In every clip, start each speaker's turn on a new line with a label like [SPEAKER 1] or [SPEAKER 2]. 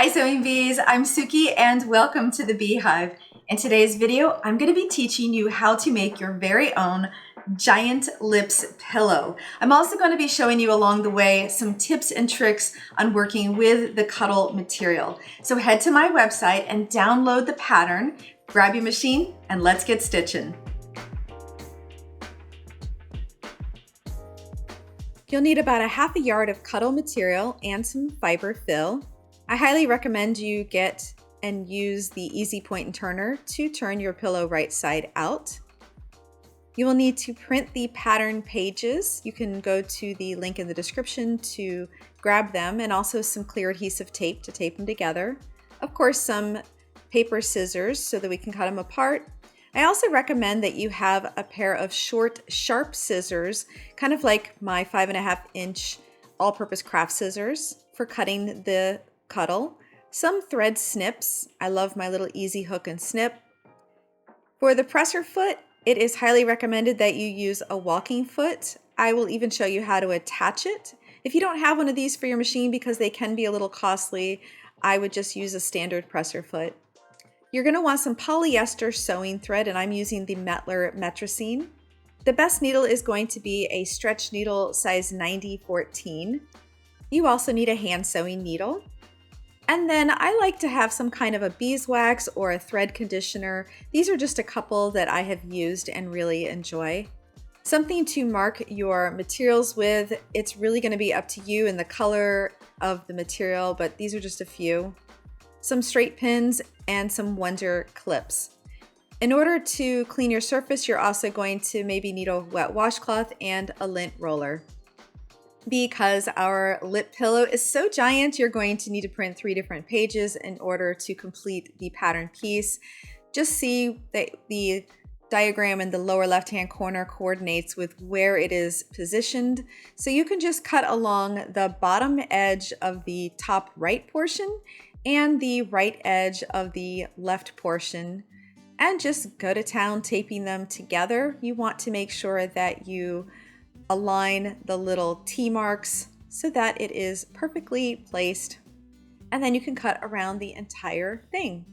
[SPEAKER 1] Hi Sewing Bees, I'm Sookie and welcome to the Beehive. In today's video, I'm going to be teaching you how to make your very own giant lips pillow. I'm also going to be showing you along the way some tips and tricks on working with the Cuddle material. So head to my website and download the pattern, grab your machine, and let's get stitching. You'll need about a half a yard of Cuddle material and some Fiberfill. I highly recommend you get and use the easy point and turner to turn your pillow right side out. You will need to print the pattern pages. You can go to the link in the description to grab them, and also some clear adhesive tape to tape them together. Of course, some paper scissors so that we can cut them apart. I also recommend that you have a pair of short, sharp scissors, kind of like my 5.5-inch all-purpose craft scissors for cutting the Cuddle. Some thread snips. I love my little easy hook and snip. For the presser foot, it is highly recommended that you use a walking foot. I will even show you how to attach it. If you don't have one of these for your machine because they can be a little costly, I would just use a standard presser foot. You're going to want some polyester sewing thread, and I'm using the Mettler Metrosene. The best needle is going to be a stretch needle size 90-14. You also need a hand sewing needle. And then I like to have some kind of a beeswax or a thread conditioner. These are just a couple that I have used and really enjoy. Something to mark your materials with. It's really going to be up to you and the color of the material, but these are just a few. Some straight pins and some Wonder clips. In order to clean your surface, you're also going to maybe need a wet washcloth and a lint roller. Because our lip pillow is so giant, you're going to need to print 3 different pages in order to complete the pattern piece. Just see that the diagram in the lower left-hand corner coordinates with where it is positioned. So you can just cut along the bottom edge of the top right portion and the right edge of the left portion, and just go to town taping them together. You want to make sure that you align the little T marks so that it is perfectly placed, and then you can cut around the entire thing.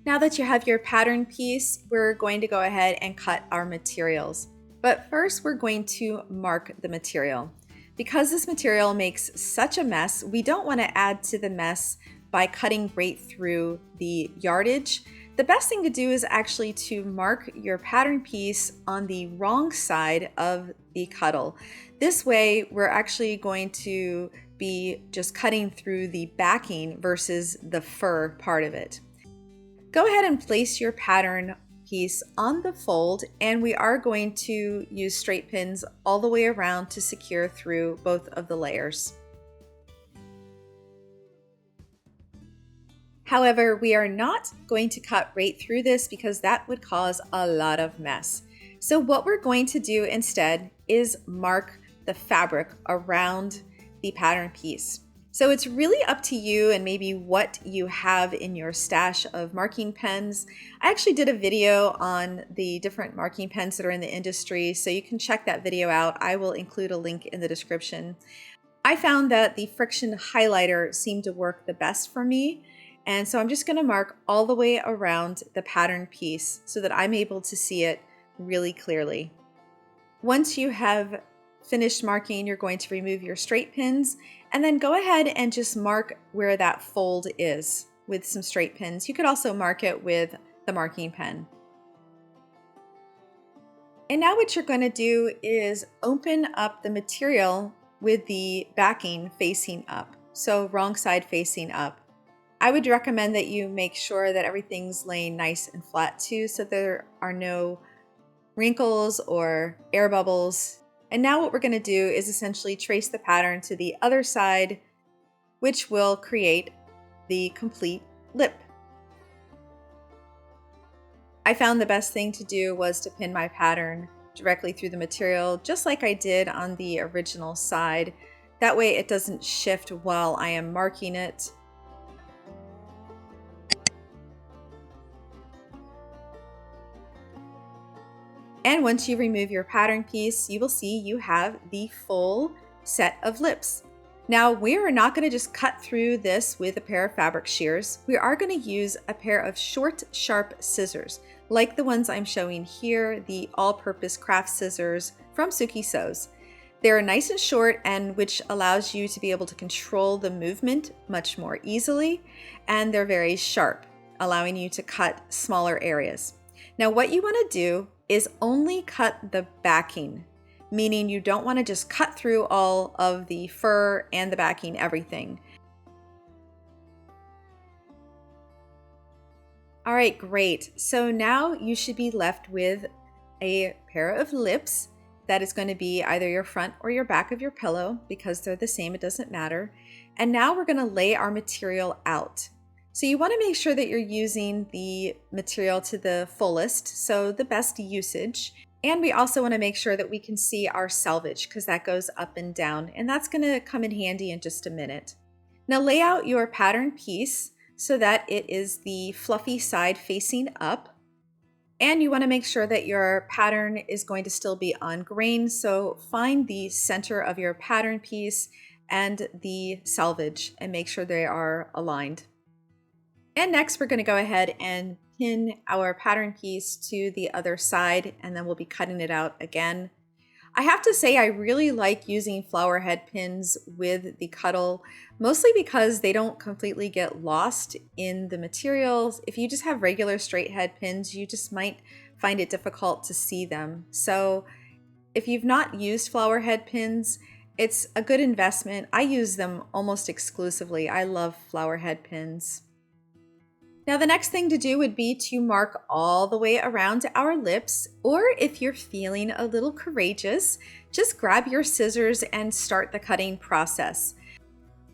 [SPEAKER 1] Now that you have your pattern piece, we're going to go ahead and cut our materials. But first, we're going to mark the material. Because this material makes such a mess, we don't want to add to the mess by cutting right through the yardage. The best thing to do is actually to mark your pattern piece on the wrong side of the Cuddle. This way, we're actually going to be just cutting through the backing versus the fur part of it. Go ahead and place your pattern piece on the fold, and we are going to use straight pins all the way around to secure through both of the layers. However, we are not going to cut right through this because that would cause a lot of mess. So what we're going to do instead is mark the fabric around the pattern piece. So it's really up to you and maybe what you have in your stash of marking pens. I actually did a video on the different marking pens that are in the industry, so you can check that video out. I will include a link in the description. I found that the friction highlighter seemed to work the best for me. And so I'm just going to mark all the way around the pattern piece so that I'm able to see it really clearly. Once you have finished marking, you're going to remove your straight pins and then go ahead and just mark where that fold is with some straight pins. You could also mark it with the marking pen. And now what you're going to do is open up the material with the backing facing up. So wrong side facing up. I would recommend that you make sure that everything's laying nice and flat too, so there are no wrinkles or air bubbles. And now what we're going to do is essentially trace the pattern to the other side, which will create the complete lip. I found the best thing to do was to pin my pattern directly through the material, just like I did on the original side. That way it doesn't shift while I am marking it. And once you remove your pattern piece, you will see you have the full set of lips. Now, we are not going to just cut through this with a pair of fabric shears. We are going to use a pair of short, sharp scissors, like the ones I'm showing here, the all-purpose craft scissors from Sookie Sews. They're nice and short, and which allows you to be able to control the movement much more easily, and they're very sharp, allowing you to cut smaller areas. Now, what you want to do is only cut the backing, meaning you don't want to just cut through all of the fur and the backing, everything. All right, great. So now you should be left with a pair of lips that is going to be either your front or your back of your pillow, because they're the same, it doesn't matter. And now we're going to lay our material out. So you want to make sure that you're using the material to the fullest, so the best usage. And we also want to make sure that we can see our selvage, because that goes up and down, and that's going to come in handy in just a minute. Now lay out your pattern piece so that it is the fluffy side facing up. And you want to make sure that your pattern is going to still be on grain, so find the center of your pattern piece and the selvage and make sure they are aligned. And next we're going to go ahead and pin our pattern piece to the other side, and then we'll be cutting it out again. I have to say I really like using flower head pins with the Cuddle, mostly because they don't completely get lost in the materials. If you just have regular straight head pins, you just might find it difficult to see them. So if you've not used flower head pins, it's a good investment. I use them almost exclusively. I love flower head pins. Now the next thing to do would be to mark all the way around our lips, or if you're feeling a little courageous, just grab your scissors and start the cutting process.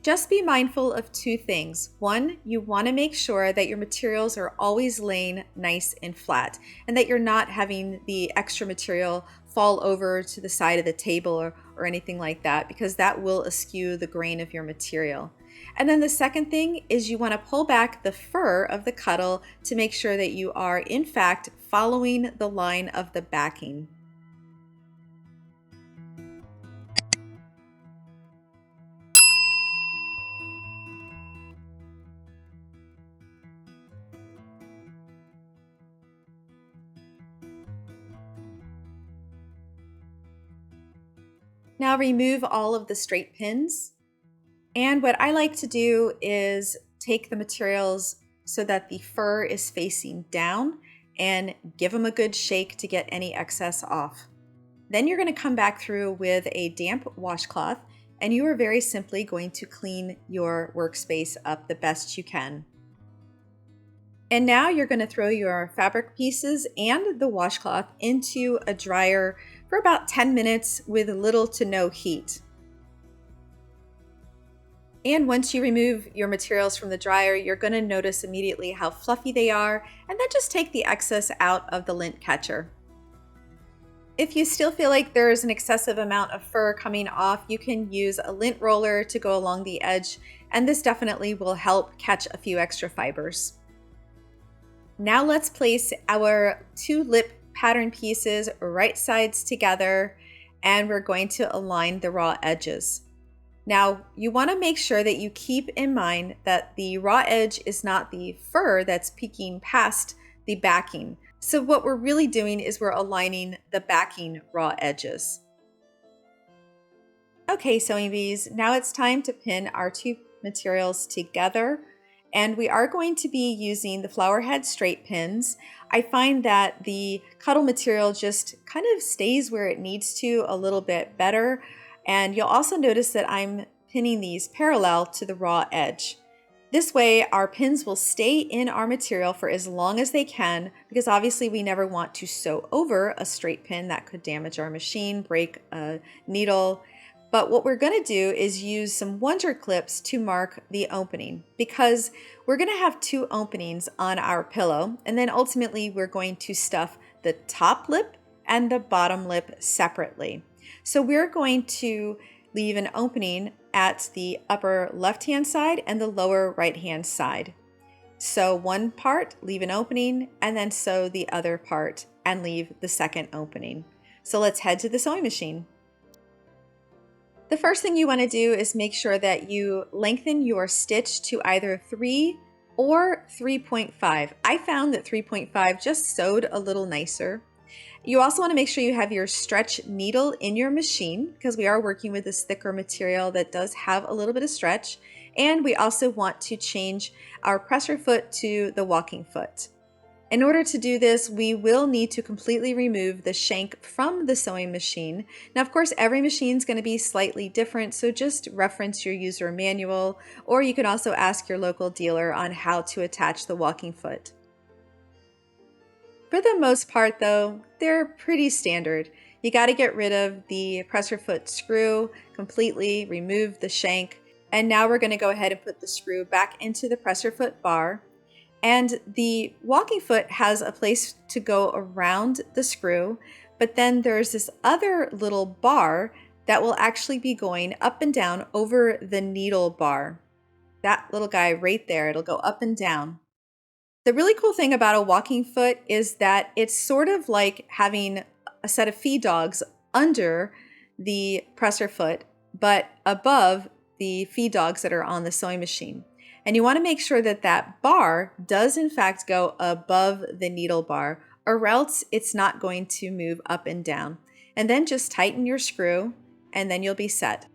[SPEAKER 1] Just be mindful of two things. One, you want to make sure that your materials are always laying nice and flat, and that you're not having the extra material fall over to the side of the table or anything like that, because that will askew the grain of your material. And then the second thing is you want to pull back the fur of the Cuddle to make sure that you are in fact following the line of the backing. Now remove all of the straight pins. And what I like to do is take the materials so that the fur is facing down and give them a good shake to get any excess off. Then you're going to come back through with a damp washcloth, and you are very simply going to clean your workspace up the best you can. And now you're going to throw your fabric pieces and the washcloth into a dryer for about 10 minutes with little to no heat. And once you remove your materials from the dryer, you're going to notice immediately how fluffy they are, and then just take the excess out of the lint catcher. If you still feel like there is an excessive amount of fur coming off, you can use a lint roller to go along the edge, and this definitely will help catch a few extra fibers. Now let's place our two lip pattern pieces right sides together, and we're going to align the raw edges. Now, you want to make sure that you keep in mind that the raw edge is not the fur that's peeking past the backing. So what we're really doing is we're aligning the backing raw edges. Okay, sewing bees, now it's time to pin our two materials together. And we are going to be using the flower head straight pins. I find that the Cuddle material just kind of stays where it needs to a little bit better. And you'll also notice that I'm pinning these parallel to the raw edge. This way our pins will stay in our material for as long as they can, because obviously we never want to sew over a straight pin. That could damage our machine, break a needle. But what we're going to do is use some Wonder clips to mark the opening, because we're going to have two openings on our pillow, and then ultimately we're going to stuff the top lip and the bottom lip separately. So we're going to leave an opening at the upper left-hand side and the lower right-hand side. Sew one part, leave an opening, and then sew the other part and leave the second opening. So let's head to the sewing machine. The first thing you want to do is make sure that you lengthen your stitch to either 3 or 3.5. I found that 3.5 just sewed a little nicer. You also want to make sure you have your stretch needle in your machine because we are working with this thicker material that does have a little bit of stretch. And we also want to change our presser foot to the walking foot. In order to do this, we will need to completely remove the shank from the sewing machine. Now, of course, every machine is going to be slightly different, so just reference your user manual, or you can also ask your local dealer on how to attach the walking foot. For the most part, though, they're pretty standard. You got to get rid of the presser foot screw, completely remove the shank, and now we're going to go ahead and put the screw back into the presser foot bar. And the walking foot has a place to go around the screw, but then there's this other little bar that will actually be going up and down over the needle bar. That little guy right there, it'll go up and down. The really cool thing about a walking foot is that it's sort of like having a set of feed dogs under the presser foot, but above the feed dogs that are on the sewing machine. And you want to make sure that that bar does in fact go above the needle bar, or else it's not going to move up and down. And then just tighten your screw and then you'll be set.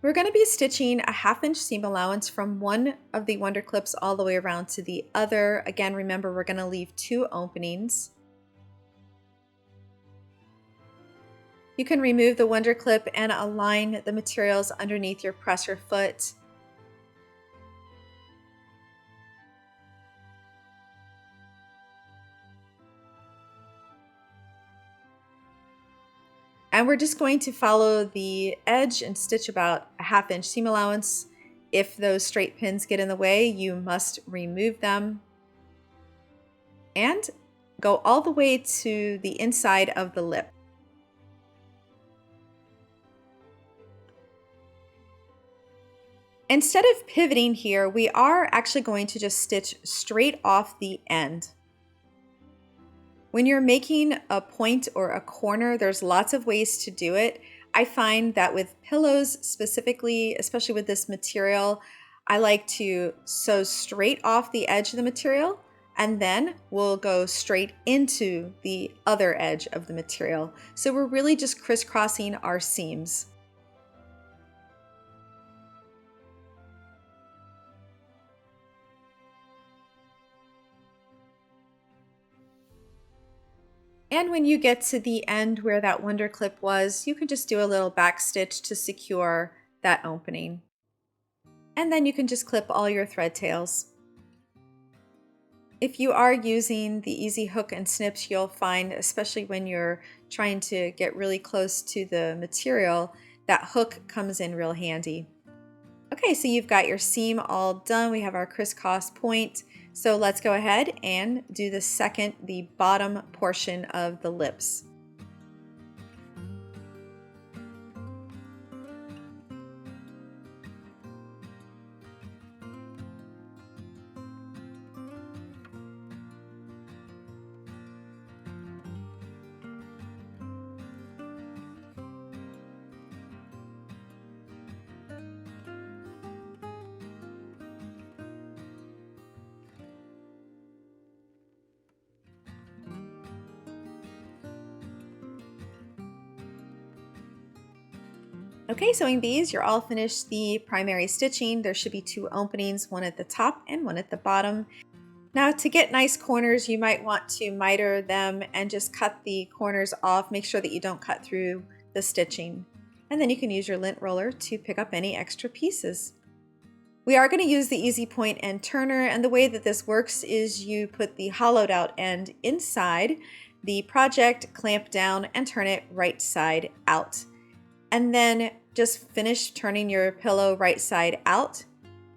[SPEAKER 1] We're going to be stitching a 1/2 inch seam allowance from one of the wonder clips all the way around to the other. Again, remember we're going to leave 2 openings. You can remove the wonder clip and align the materials underneath your presser foot. And we're just going to follow the edge and stitch about a 1/2 inch seam allowance. If those straight pins get in the way, you must remove them. And go all the way to the inside of the lip. Instead of pivoting here, we are actually going to just stitch straight off the end. When you're making a point or a corner, there's lots of ways to do it. I find that with pillows specifically, especially with this material, I like to sew straight off the edge of the material, and then we'll go straight into the other edge of the material. So we're really just crisscrossing our seams. And when you get to the end where that wonder clip was, you can just do a little back stitch to secure that opening. And then you can just clip all your thread tails. If you are using the easy hook and snips, you'll find, especially when you're trying to get really close to the material, that hook comes in real handy. Okay, so you've got your seam all done. We have our crisscross point. So let's go ahead and do the bottom portion of the lips. Okay, sewing bees, you're all finished the primary stitching. There should be 2 openings, one at the top and one at the bottom. Now to get nice corners, you might want to miter them and just cut the corners off. Make sure that you don't cut through the stitching. And then you can use your lint roller to pick up any extra pieces. We are going to use the easy point and turner, and the way that this works is you put the hollowed out end inside the project, clamp down and turn it right side out. And then just finish turning your pillow right side out,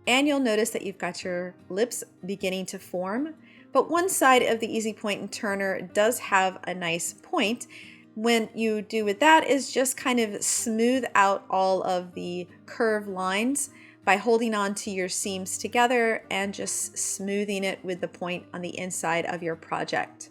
[SPEAKER 1] and you'll notice that you've got your lips beginning to form. But one side of the easy point and turner does have a nice point. When you do with that is just kind of smooth out all of the curved lines by holding on to your seams together and just smoothing it with the point on the inside of your project.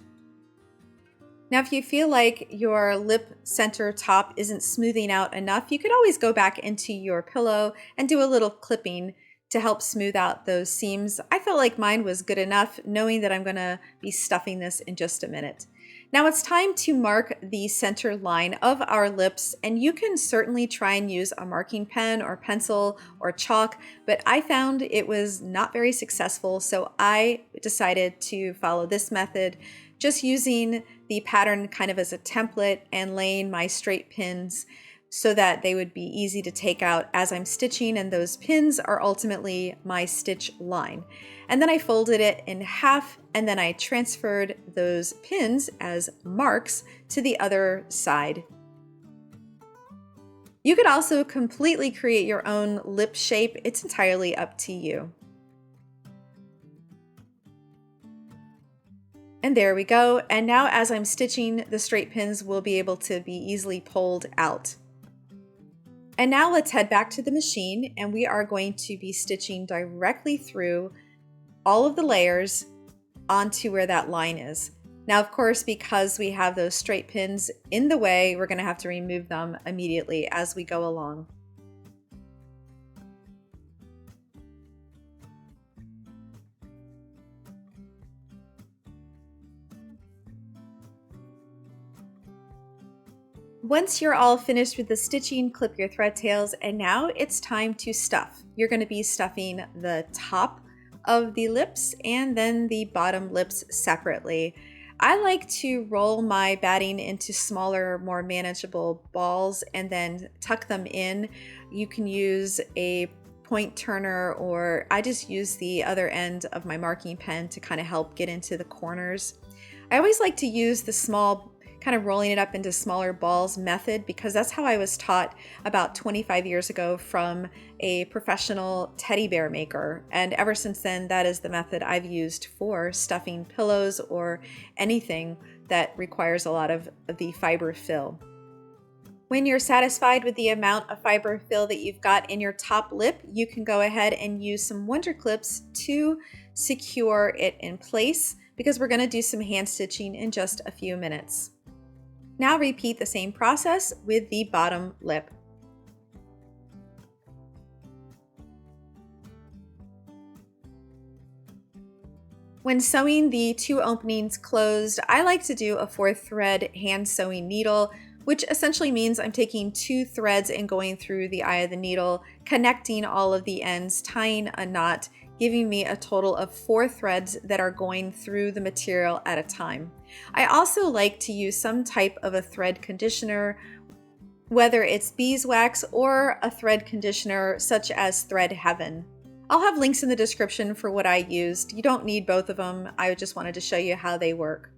[SPEAKER 1] Now, if you feel like your lip center top isn't smoothing out enough, you could always go back into your pillow and do a little clipping to help smooth out those seams. I felt like mine was good enough, knowing that I'm gonna be stuffing this in just a minute. Now it's time to mark the center line of our lips, and you can certainly try and use a marking pen or pencil or chalk, but I found it was not very successful, so I decided to follow this method, just using the pattern kind of as a template and laying my straight pins so that they would be easy to take out as I'm stitching, and those pins are ultimately my stitch line. And then I folded it in half, and then I transferred those pins as marks to the other side. You could also completely create your own lip shape. It's entirely up to you. And there we go. And now as I'm stitching, the straight pins will be able to be easily pulled out. And now let's head back to the machine, and we are going to be stitching directly through all of the layers onto where that line is. Now, of course, because we have those straight pins in the way, we're going to have to remove them immediately as we go along. Once you're all finished with the stitching, clip your thread tails, and now it's time to stuff. You're going to be stuffing the top of the lips and then the bottom lips separately. I like to roll my batting into smaller, more manageable balls and then tuck them in. You can use a point turner, or I just use the other end of my marking pen to kind of help get into the corners. I always like to use the small, kind of rolling it up into smaller balls method, because that's how I was taught about 25 years ago from a professional teddy bear maker. And ever since then, that is the method I've used for stuffing pillows or anything that requires a lot of the Fiberfill. When you're satisfied with the amount of Fiberfill that you've got in your top lip, you can go ahead and use some Wonder Clips to secure it in place, because we're going to do some hand stitching in just a few minutes. Now repeat the same process with the bottom lip. When sewing the two openings closed, I like to do a 4-thread hand sewing needle, which essentially means I'm taking 2 threads and going through the eye of the needle, connecting all of the ends, tying a knot, giving me a total of 4 threads that are going through the material at a time. I also like to use some type of a thread conditioner, whether it's beeswax or a thread conditioner such as Thread Heaven. I'll have links in the description for what I used. You don't need both of them. I just wanted to show you how they work.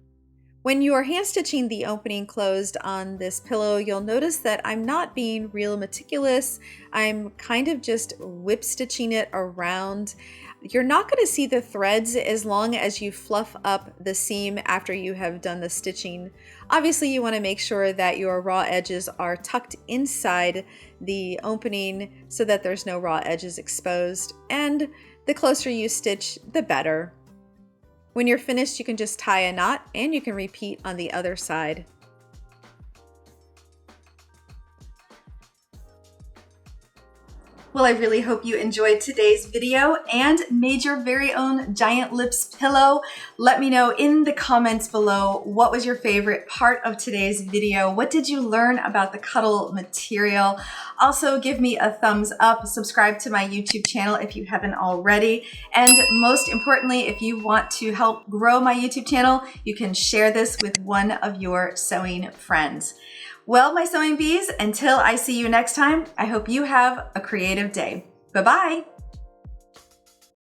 [SPEAKER 1] When you're hand stitching the opening closed on this pillow, you'll notice that I'm not being real meticulous. I'm kind of just whip stitching it around. You're not going to see the threads as long as you fluff up the seam after you have done the stitching. Obviously, you want to make sure that your raw edges are tucked inside the opening so that there's no raw edges exposed. And the closer you stitch, the better. When you're finished, you can just tie a knot, and you can repeat on the other side. Well, I really hope you enjoyed today's video and made your very own giant lips pillow. Let me know in the comments below, what was your favorite part of today's video? What did you learn about the Cuddle material? Also, give me a thumbs up, subscribe to my YouTube channel if you haven't already. And most importantly, if you want to help grow my YouTube channel, you can share this with one of your sewing friends. Well, my sewing bees, until I see you next time, I hope you have a creative day. Bye-bye.